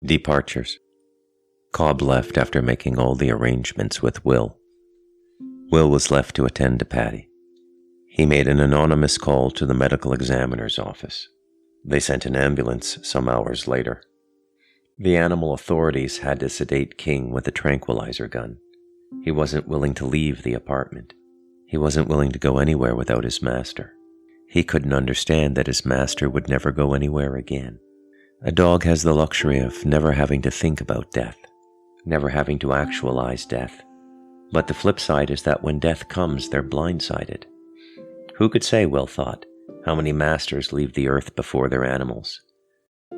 Departures. Cobb left after making all the arrangements with Will. Will was left to attend to Patty. He made an anonymous call to the medical examiner's office. They sent an ambulance some hours later. The animal authorities had to sedate King with a tranquilizer gun. He wasn't willing to leave the apartment. He wasn't willing to go anywhere without his master. He couldn't understand that his master would never go anywhere again. A dog has the luxury of never having to think about death, never having to actualize death. But the flip side is that when death comes, they're blindsided. Who could say, Will thought, how many masters leave the earth before their animals?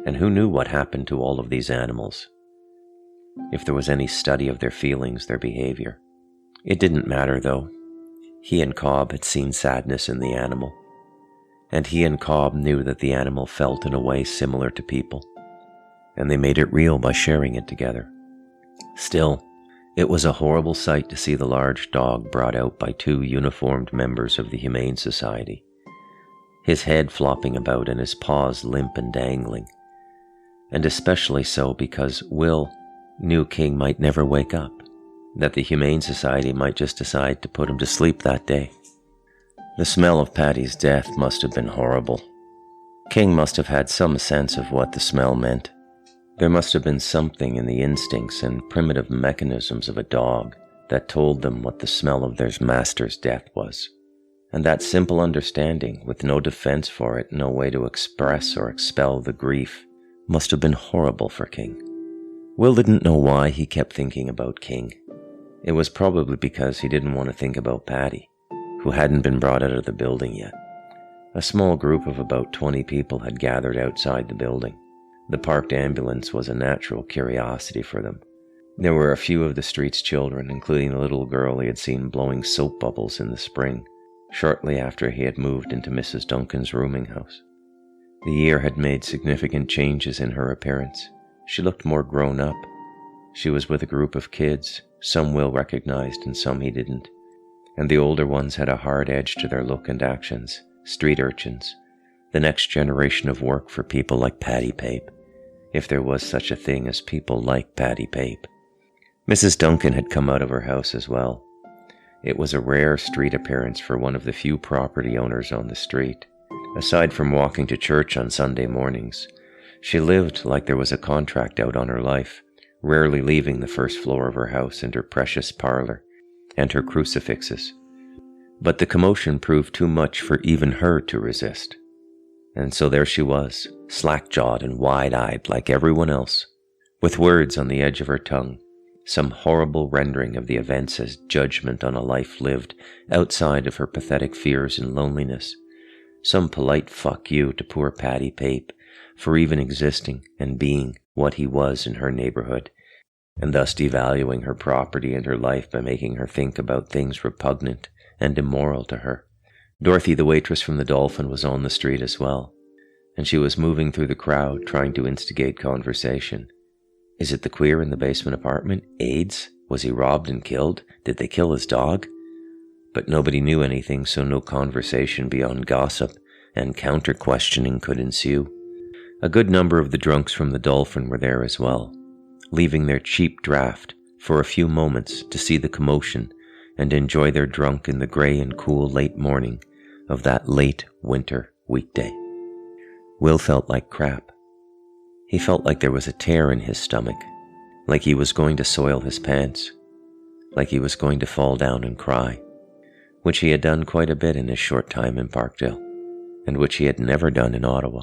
And who knew what happened to all of these animals? If there was any study of their feelings, their behavior. It didn't matter, though. He and Cobb had seen sadness in the animal. And he and Cobb knew that the animal felt in a way similar to people. And they made it real by sharing it together. Still, it was a horrible sight to see the large dog brought out by two uniformed members of the Humane Society. His head flopping about and his paws limp and dangling. And especially so because Will knew King might never wake up, that the Humane Society might just decide to put him to sleep that day. The smell of Patty's death must have been horrible. King must have had some sense of what the smell meant. There must have been something in the instincts and primitive mechanisms of a dog that told them what the smell of their master's death was. And that simple understanding, with no defense for it, no way to express or expel the grief, must have been horrible for King. Will didn't know why he kept thinking about King. It was probably because he didn't want to think about Patty, who hadn't been brought out of the building yet. A small group of about 20 people had gathered outside the building. The parked ambulance was a natural curiosity for them. There were a few of the street's children, including a little girl he had seen blowing soap bubbles in the spring, shortly after he had moved into Mrs. Duncan's rooming house. The year had made significant changes in her appearance. She looked more grown up. She was with a group of kids, some Will recognized and some he didn't. And the older ones had a hard edge to their look and actions, street urchins, the next generation of work for people like Patty Pape, if there was such a thing as people like Patty Pape. Mrs. Duncan had come out of her house as well. It was a rare street appearance for one of the few property owners on the street. Aside from walking to church on Sunday mornings, she lived like there was a contract out on her life, rarely leaving the first floor of her house and her precious parlor, and her crucifixes. But the commotion proved too much for even her to resist. And so there she was, slack-jawed and wide-eyed like everyone else, with words on the edge of her tongue, some horrible rendering of the events as judgment on a life lived outside of her pathetic fears and loneliness, some polite fuck you to poor Patty Pape for even existing and being what he was in her neighborhood, and thus devaluing her property and her life by making her think about things repugnant and immoral to her. Dorothy, the waitress from the Dolphin, was on the street as well, and she was moving through the crowd trying to instigate conversation. Is it the queer in the basement apartment? AIDS? Was he robbed and killed? Did they kill his dog? But nobody knew anything, so no conversation beyond gossip and counter-questioning could ensue. A good number of the drunks from the Dolphin were there as well, leaving their cheap draft for a few moments to see the commotion and enjoy their drunk in the grey and cool late morning of that late winter weekday. Will felt like crap. He felt like there was a tear in his stomach, like he was going to soil his pants, like he was going to fall down and cry, which he had done quite a bit in his short time in Parkdale, and which he had never done in Ottawa.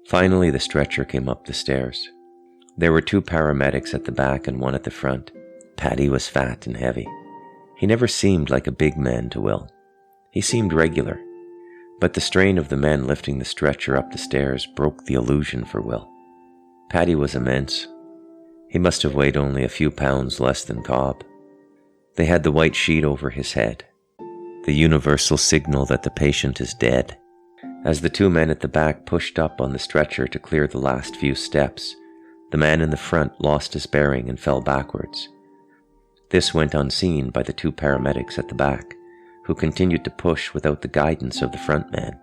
Finally, the stretcher came up the stairs. There were 2 paramedics at the back and 1 at the front. Patty was fat and heavy. He never seemed like a big man to Will. He seemed regular, but the strain of the men lifting the stretcher up the stairs broke the illusion for Will. Patty was immense. He must have weighed only a few pounds less than Cobb. They had the white sheet over his head, the universal signal that the patient is dead. As the 2 men at the back pushed up on the stretcher to clear the last few steps, the man in the front lost his bearing and fell backwards. This went unseen by the 2 paramedics at the back, who continued to push without the guidance of the front man.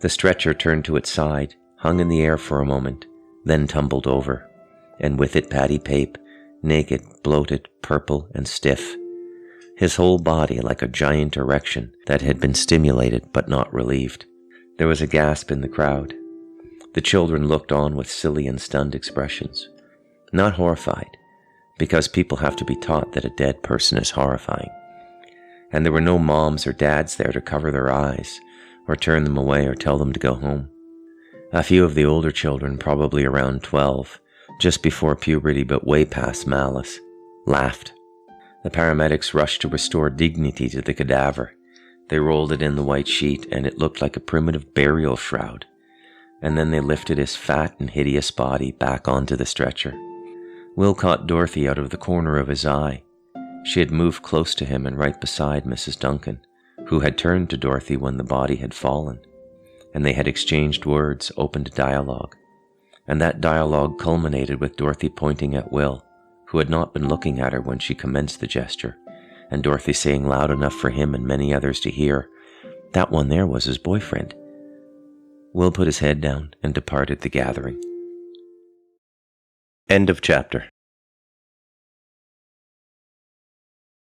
The stretcher turned to its side, hung in the air for a moment, then tumbled over, and with it Paddy Pape, naked, bloated, purple, and stiff, his whole body like a giant erection that had been stimulated but not relieved. There was a gasp in the crowd. The children looked on with silly and stunned expressions, not horrified, because people have to be taught that a dead person is horrifying. And there were no moms or dads there to cover their eyes, or turn them away or tell them to go home. A few of the older children, probably around 12, just before puberty but way past malice, laughed. The paramedics rushed to restore dignity to the cadaver. They rolled it in the white sheet, and it looked like a primitive burial shroud. And then they lifted his fat and hideous body back onto the stretcher. Will caught Dorothy out of the corner of his eye. She had moved close to him and right beside Mrs. Duncan, who had turned to Dorothy when the body had fallen, and they had exchanged words, open to dialogue. And that dialogue culminated with Dorothy pointing at Will, who had not been looking at her when she commenced the gesture, and Dorothy saying loud enough for him and many others to hear, "That one there was his boyfriend." Will put his head down and departed the gathering. End of chapter.